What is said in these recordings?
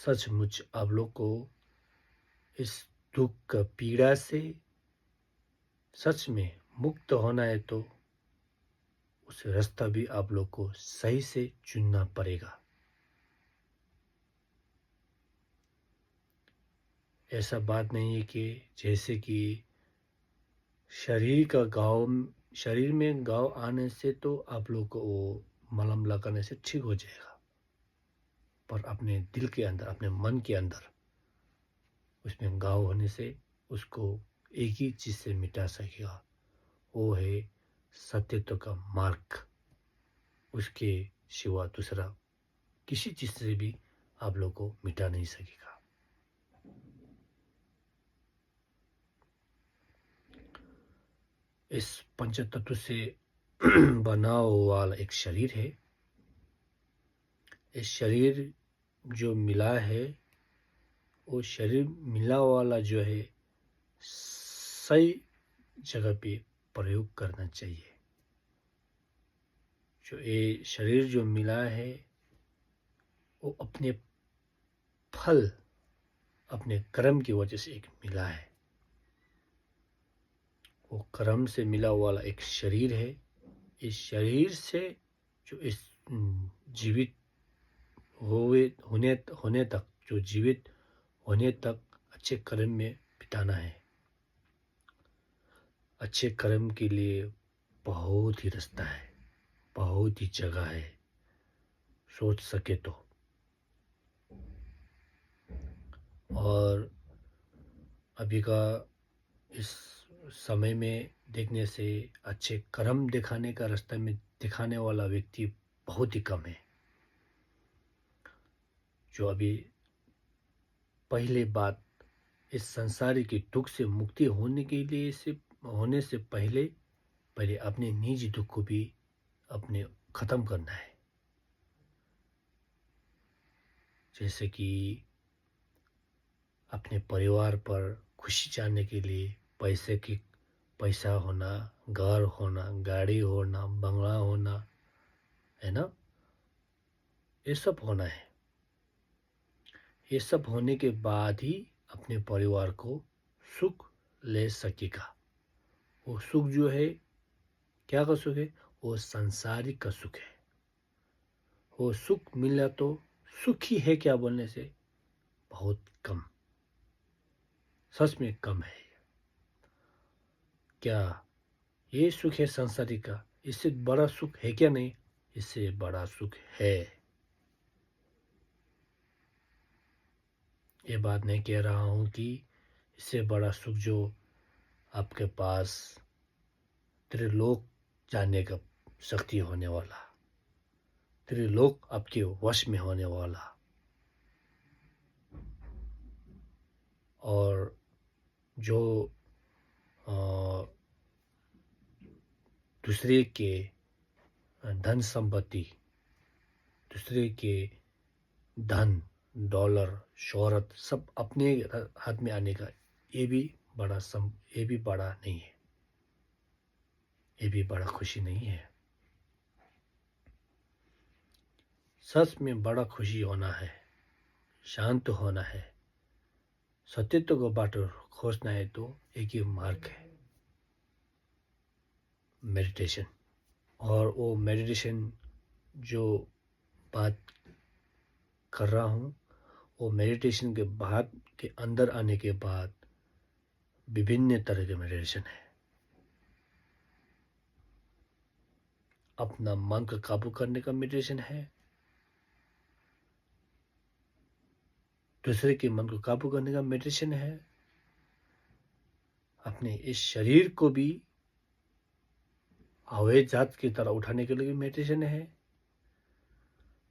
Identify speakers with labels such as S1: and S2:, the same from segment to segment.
S1: सचमुच आप लोग को इस दुख का पीड़ा से सच में मुक्त होना है तो उस रास्ता भी आप लोग को सही से चुनना पड़ेगा। ऐसा बात नहीं है कि जैसे कि शरीर में घाव आने से तो आप लोग को वो मलहम लगाने से ठीक हो जाएगा, पर अपने दिल के अंदर, अपने मन के अंदर उसमें घाव होने से उसको एक ही चीज से मिटा सकेगा, वो है सत्यत्व का मार्ग। उसके सिवा दूसरा किसी चीज से भी आप लोग को मिटा नहीं सकेगा। इस पंचतत्व से बना हुआ एक शरीर है। इस शरीर जो मिला है, वो शरीर मिला वाला जो है सही जगह पे प्रयोग करना चाहिए। जो ये शरीर जो मिला है वो अपने फल, अपने कर्म की वजह से एक मिला है। वो कर्म से मिला हुआ एक शरीर है। इस शरीर से जो इस जीवित होने तक, जो जीवित होने तक अच्छे कर्म में बिताना है। अच्छे कर्म के लिए बहुत ही रास्ता है, बहुत ही जगह है, सोच सके तो। और अभी का इस समय में देखने से अच्छे कर्म दिखाने का रास्ता में दिखाने वाला व्यक्ति बहुत ही कम है। जो अभी पहले बात, इस संसार के दुख से मुक्ति होने के लिए होने से पहले अपने निजी दुख को भी अपने खत्म करना है। जैसे कि अपने परिवार पर खुशी चाहने के लिए पैसा होना, घर होना, गाड़ी होना, बंगला होना, है ना, ये सब होना है। ये सब होने के बाद ही अपने परिवार को सुख ले सकेगा। वो सुख जो है, क्या का सुख है? वो सांसारिक का सुख है। वो सुख मिला तो सुखी है क्या बोलने से बहुत कम, सच में कम है। क्या ये सुख है सांसारिक का? इससे बड़ा सुख है क्या? नहीं, इससे बड़ा सुख है। ये बात नहीं कह रहा हूं कि इससे बड़ा सुख जो आपके पास त्रिलोक जाने का शक्ति होने वाला, त्रिलोक आपके वश में होने वाला, और जो दूसरे के धन संपत्ति, दूसरे के धन, डॉलर, शोहरत सब अपने हाथ में आने का, ये भी बड़ा नहीं है, ये भी बड़ा खुशी नहीं है। सच में बड़ा खुशी होना है, शांत होना है, सत्यत्व को बाटो खोजना है तो एक ही मार्ग है, मेडिटेशन। और वो मेडिटेशन जो बात कर रहा हूँ, वो मेडिटेशन के बाद के अंदर आने के बाद विभिन्न तरह के मेडिटेशन है। अपना मन को काबू करने का मेडिटेशन है, दूसरे के मन को काबू करने का मेडिटेशन है, अपने इस शरीर को भी हवाई जहाज की तरह उठाने के लिए मेडिटेशन है।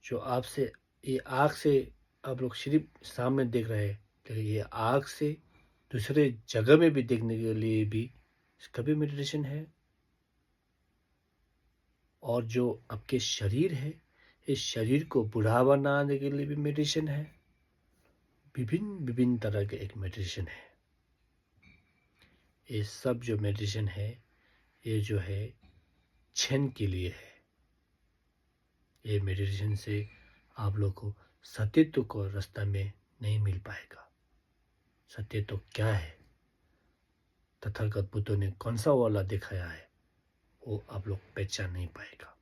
S1: जो आपसे ये आँख से आप लोग सिर्फ सामने देख रहे हैं, लेकिन ये आँख से दूसरे जगह में भी देखने के लिए भी इसका भी मेडिटेशन है। और जो आपके शरीर है, इस शरीर को बुढ़ा बनाने के लिए भी मेडिटेशन है। विभिन्न तरह के एक मेडिटेशन है। ये सब जो मेडिटेशन है, ये जो है क्षण के लिए है। ये मेडिटेशन से आप लोग को सत्यत्व को रास्ता में नहीं मिल पाएगा। सत्य तो क्या है, तथागत बुद्ध ने कौन सा वाला दिखाया है, वो आप लोग पहचान नहीं पाएगा।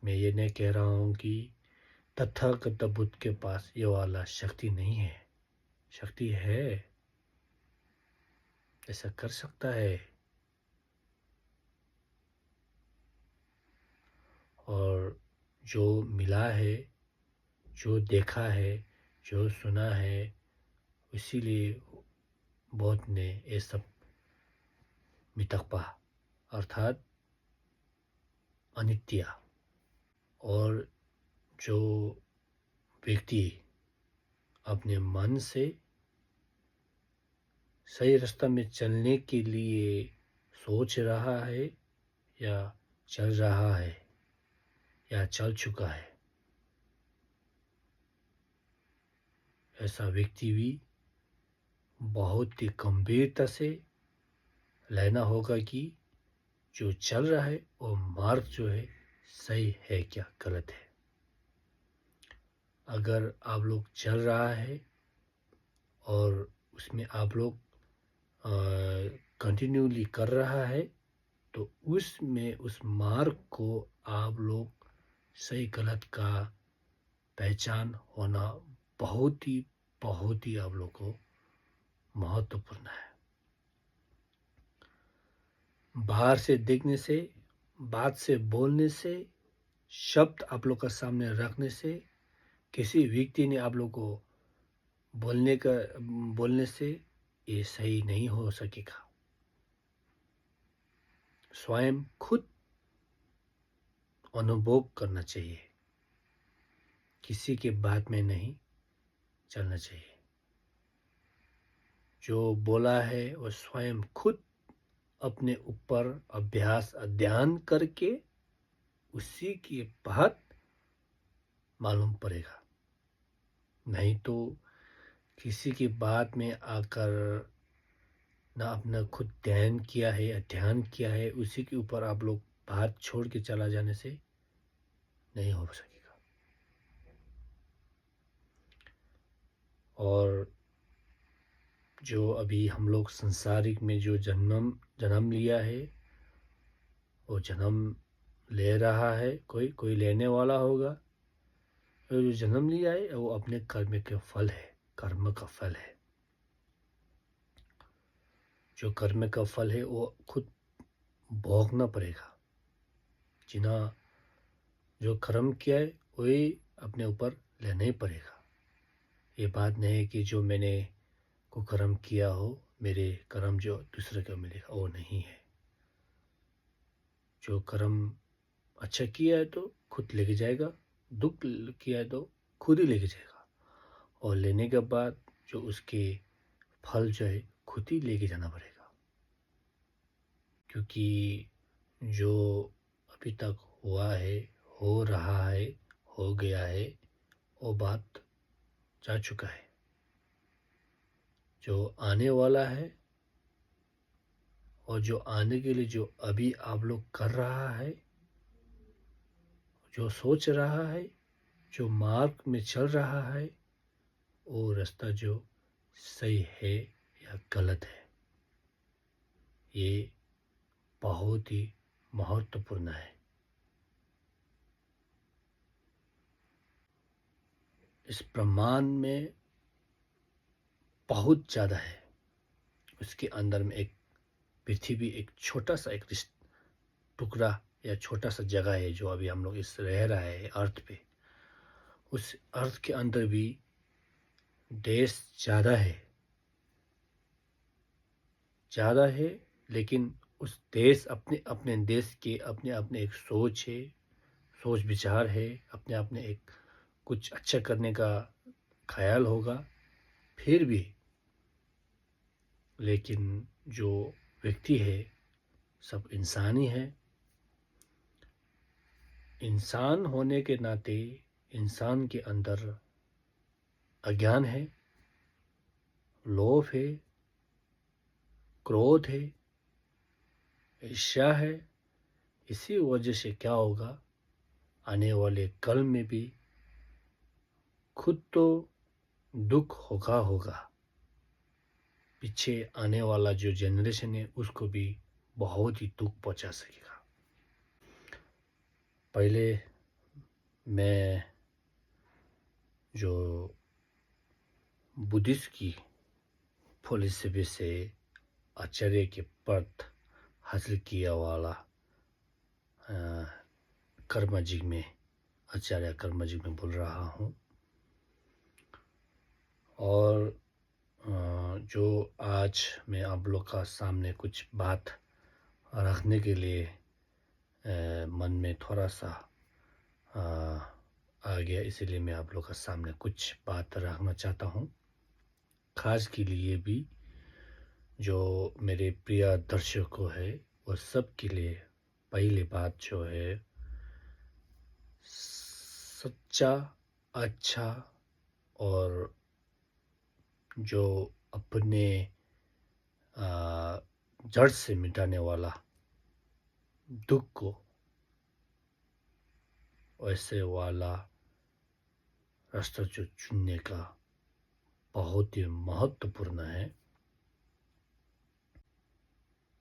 S1: मैं ये नहीं कह रहा हूँ कि तथागत बुद्ध के पास ये वाला शक्ति नहीं है। शक्ति है, ऐसा कर सकता है। और जो मिला है, जो देखा है, जो सुना है, इसीलिए बौद्ध ने ये सब मितक्पा अर्थात अनित्य, और जो व्यक्ति अपने मन से सही रास्ता में चलने के लिए सोच रहा है या चल रहा है या चल चुका है, ऐसा व्यक्ति भी बहुत ही गंभीरता से लेना होगा कि जो चल रहा है वो मार्ग जो है सही है क्या गलत है। अगर आप लोग चल रहा है और उसमें आप लोग कंटिन्यूली कर रहा है, तो उसमें उस मार्ग को आप लोग सही गलत का पहचान होना बहुत ही आप लोग को महत्वपूर्ण है। बाहर से देखने से, बात से बोलने से, शब्द आप लोग का सामने रखने से, किसी व्यक्ति ने आप लोग को बोलने से ये सही नहीं हो सकेगा। स्वयं खुद अनुभव करना चाहिए, किसी के बात में नहीं चलना चाहिए। जो बोला है वो स्वयं खुद अपने ऊपर अभ्यास अध्ययन करके उसी के बाद मालूम पड़ेगा। नहीं तो किसी की बात में आकर ना अपना खुद ध्यान किया है, अध्ययन किया है, उसी के ऊपर आप लोग बात छोड़ के चला जाने से नहीं हो सकेगा। और जो अभी हम लोग संसारिक में जो जन्म लिया है, वो जन्म ले रहा है, कोई लेने वाला होगा। जो जन्म लिया है वो अपने कर्म के फल है, कर्म का फल है। जो कर्म का फल है वो खुद भोगना पड़ेगा। जिन्हें जो कर्म किया है वही अपने ऊपर लेना ही पड़ेगा। ये बात नहीं है कि जो मैंने को कर्म किया हो, मेरे कर्म जो दूसरे को मिलेगा, वो नहीं है। जो कर्म अच्छा किया है तो खुद लेके जाएगा, दुख किया है तो खुद ही लेके जाएगा, और लेने के बाद जो उसके फल जो है खुद ही लेके जाना पड़ेगा। क्योंकि जो अभी तक हुआ है, हो रहा है, हो गया है, वो बात जा चुका है। जो आने वाला है और जो आने के लिए जो अभी आप लोग कर रहा है, जो सोच रहा है, जो मार्ग में चल रहा है, वो रास्ता जो सही है या गलत है, ये बहुत ही महत्वपूर्ण है। इस ब्रह्मांड में बहुत ज़्यादा है। उसके अंदर में एक पृथ्वी, एक छोटा सा एक टुकड़ा या छोटा सा जगह है जो अभी हम लोग इस रह रहा है अर्थ पे। उस अर्थ के अंदर भी देश ज़्यादा है, लेकिन उस देश अपने अपने देश के अपने अपने एक सोच है, सोच विचार है, अपने अपने एक कुछ अच्छा करने का ख्याल होगा फिर भी। लेकिन जो व्यक्ति है सब इंसान ही है। इंसान होने के नाते इंसान के अंदर अज्ञान है, लोभ है, क्रोध है, ईर्ष्या है। इसी वजह से क्या होगा, आने वाले कल में भी खुद तो दुख होगा होगा, पीछे आने वाला जो जनरेशन है उसको भी बहुत ही दुख पहुंचा सकेगा। पहले मैं जो बुद्धिस्ट की फिलॉसफी से आचार्य के पद हासिल किया वाला कर्मजीव में, आचार्य कर्मजीव में बोल रहा हूँ। और जो आज मैं आप लोग का सामने कुछ बात रखने के लिए मन में थोड़ा सा आ गया, इसीलिए मैं आप लोग का सामने कुछ बात रखना चाहता हूँ। खास के लिए भी जो मेरे प्रिय दर्शकों है वो सब के लिए पहली बात जो है, सच्चा, अच्छा और जो अपने जड़ से मिटाने वाला दुख को वैसे वाला रास्ता जो चुनने का बहुत ही महत्वपूर्ण है।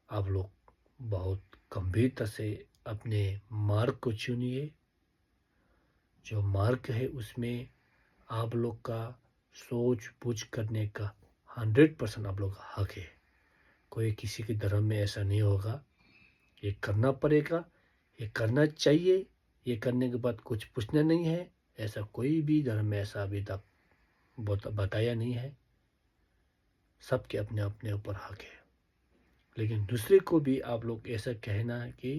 S1: आप लोग बहुत गंभीरता से अपने मार्ग को चुनिए। जो मार्ग है उसमें आप लोग का सोच बूझ करने का 100% आप लोग का हक है। कोई किसी के धर्म में ऐसा नहीं होगा, ये करना पड़ेगा, ये करना चाहिए, ये करने के बाद कुछ पूछना नहीं है, ऐसा कोई भी धर्म में ऐसा अभी तक बताया नहीं है। सबके अपने अपने ऊपर हक है। लेकिन दूसरे को भी आप लोग ऐसा कहना के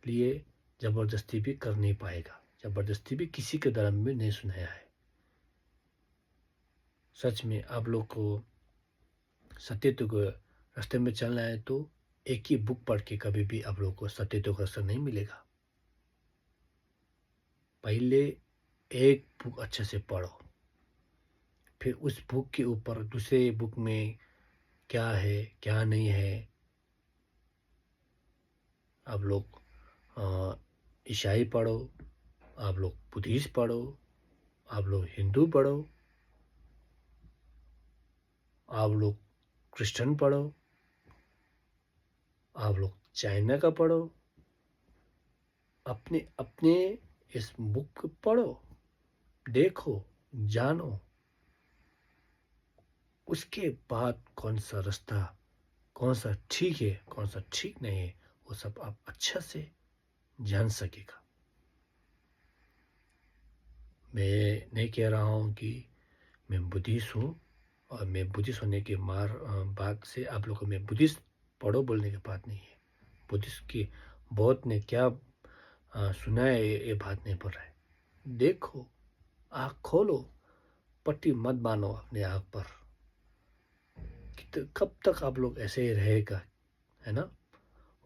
S1: लिए ज़बरदस्ती भी कर नहीं पाएगा। ज़बरदस्ती भी किसी के धर्म में नहीं सुनाया है। सच में आप लोग को सत्यत्व के रास्ते में चलना है तो एक ही बुक पढ़ के कभी भी आप लोग को सत्यत्व का रास्ता नहीं मिलेगा। पहले एक बुक अच्छे से पढ़ो, फिर उस बुक के ऊपर दूसरे बुक में क्या है क्या नहीं है। आप लोग ईसाई पढ़ो, आप लोग बुद्धिस्ट पढ़ो, आप लोग हिंदू पढ़ो, आप लोग क्रिश्चियन पढ़ो, आप लोग चाइना का पढ़ो, अपने अपने इस बुक को पढ़ो, देखो, जानो। उसके बाद कौन सा रास्ता, कौन सा ठीक है, कौन सा ठीक नहीं है, वो सब आप अच्छा से जान सकेगा। मैं नहीं कह रहा हूँ कि मैं बुद्धिस्ट हूँ और मैं बुद्धिस्ट होने के बात से आप लोगों को मैं बुद्धिस्ट पढ़ो बोलने की बात नहीं है। बुद्धिस्ट की बहुत ने क्या सुना है ये बात नहीं पड़ रहा है। देखो, आँख खोलो, पट्टी मत बांधो अपने आँख पर। कब तक आप लोग ऐसे ही रहेगा, है ना?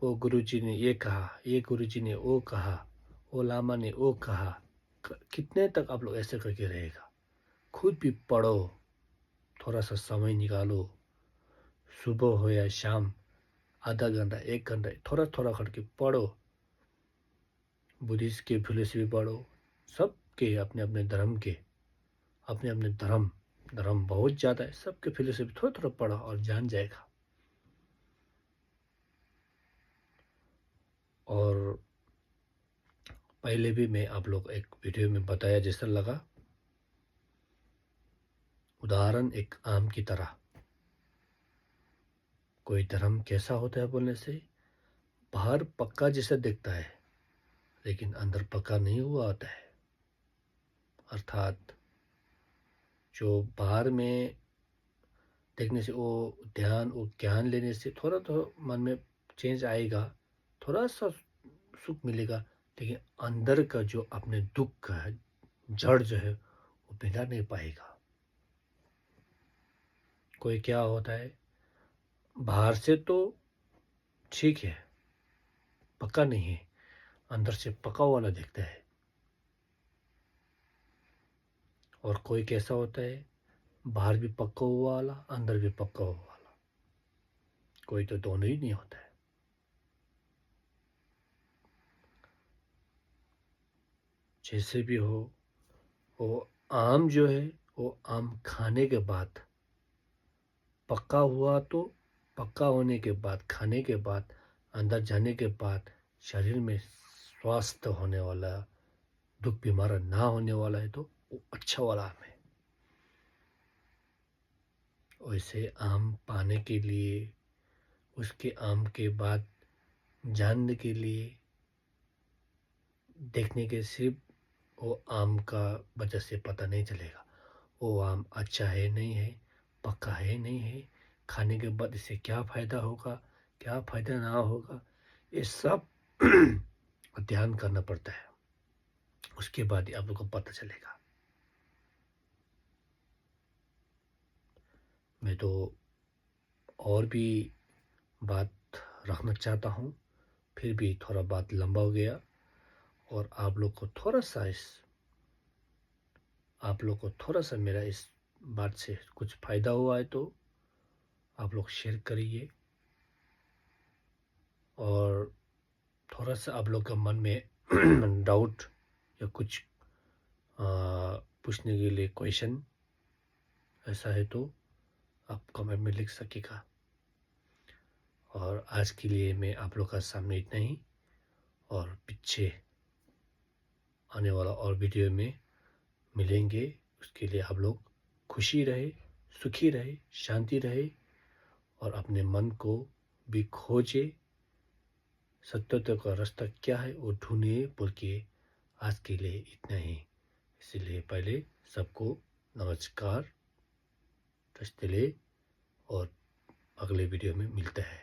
S1: वो गुरुजी ने ये कहा, ये गुरुजी ने वो कहा, वो लामा ने वो कहा। कितने तक आप लोग ऐसे करके रहेगा? खुद भी पढ़ो, थोड़ा सा समय निकालो, सुबह हो या शाम, आधा घंटा 1 घंटा थोड़ा थोड़ा करके पढ़ो। बुद्धिस्ट के फिलोसफी पढ़ो, सबके अपने अपने धर्म के अपने अपने धर्म बहुत ज़्यादा है, सबके फिलोसफी थोड़ा थोड़ा पढ़ो और जान जाएगा। और पहले भी मैं आप लोग एक वीडियो में बताया जैसा लगा, उदाहरण एक आम की तरह। कोई धर्म कैसा होता है बोलने से, बाहर पक्का जैसा दिखता है लेकिन अंदर पक्का नहीं हुआ होता है। अर्थात जो बाहर में देखने से वो ध्यान वो ज्ञान लेने से थोड़ा तो मन में चेंज आएगा, थोड़ा सा सुख मिलेगा, लेकिन अंदर का जो अपने दुख का है जड़ जो है वो मिटा नहीं पाएगा। कोई क्या होता है, बाहर से तो ठीक है, पक्का नहीं है, अंदर से पक्का वाला दिखता है। और कोई कैसा होता है, बाहर भी पक्का हुआ वाला, अंदर भी पक्का हुआ वाला। कोई तो दोनों ही नहीं होता है। जैसे भी हो, वो आम जो है वो आम खाने के बाद पक्का हुआ तो पक्का होने के बाद, खाने के बाद, अंदर जाने के बाद शरीर में स्वस्थ होने वाला, दुख बीमार ना होने वाला है तो वो अच्छा वाला आम है। वैसे आम पाने के लिए, उसके आम के बाद जानने के लिए, देखने के सिर्फ वो आम का वजह से पता नहीं चलेगा वो आम अच्छा है नहीं है, पक्का है नहीं है, खाने के बाद इससे क्या फ़ायदा होगा, क्या फ़ायदा ना होगा, ये सब ध्यान करना पड़ता है। उसके बाद ही आप लोग को पता चलेगा। मैं तो और भी बात रखना चाहता हूँ, फिर भी थोड़ा बात लंबा हो गया और आप लोग को थोड़ा सा मेरा इस बात से कुछ फ़ायदा हुआ है तो आप लोग शेयर करिए। और थोड़ा सा आप लोग का मन में डाउट या कुछ पूछने के लिए क्वेश्चन ऐसा है तो आप कमेंट में लिख सकेगा। और आज के लिए मैं आप लोग का सामने इतना ही, और पीछे आने वाला और वीडियो में मिलेंगे। उसके लिए आप लोग खुशी रहे, सुखी रहे, शांति रहे और अपने मन को भी खोजे, सत्यता का रास्ता क्या है वो ढूंढिए। बोल के आज के लिए इतना ही। इसलिए पहले सबको नमस्कार, रस्ते ले, और अगले वीडियो में मिलते हैं।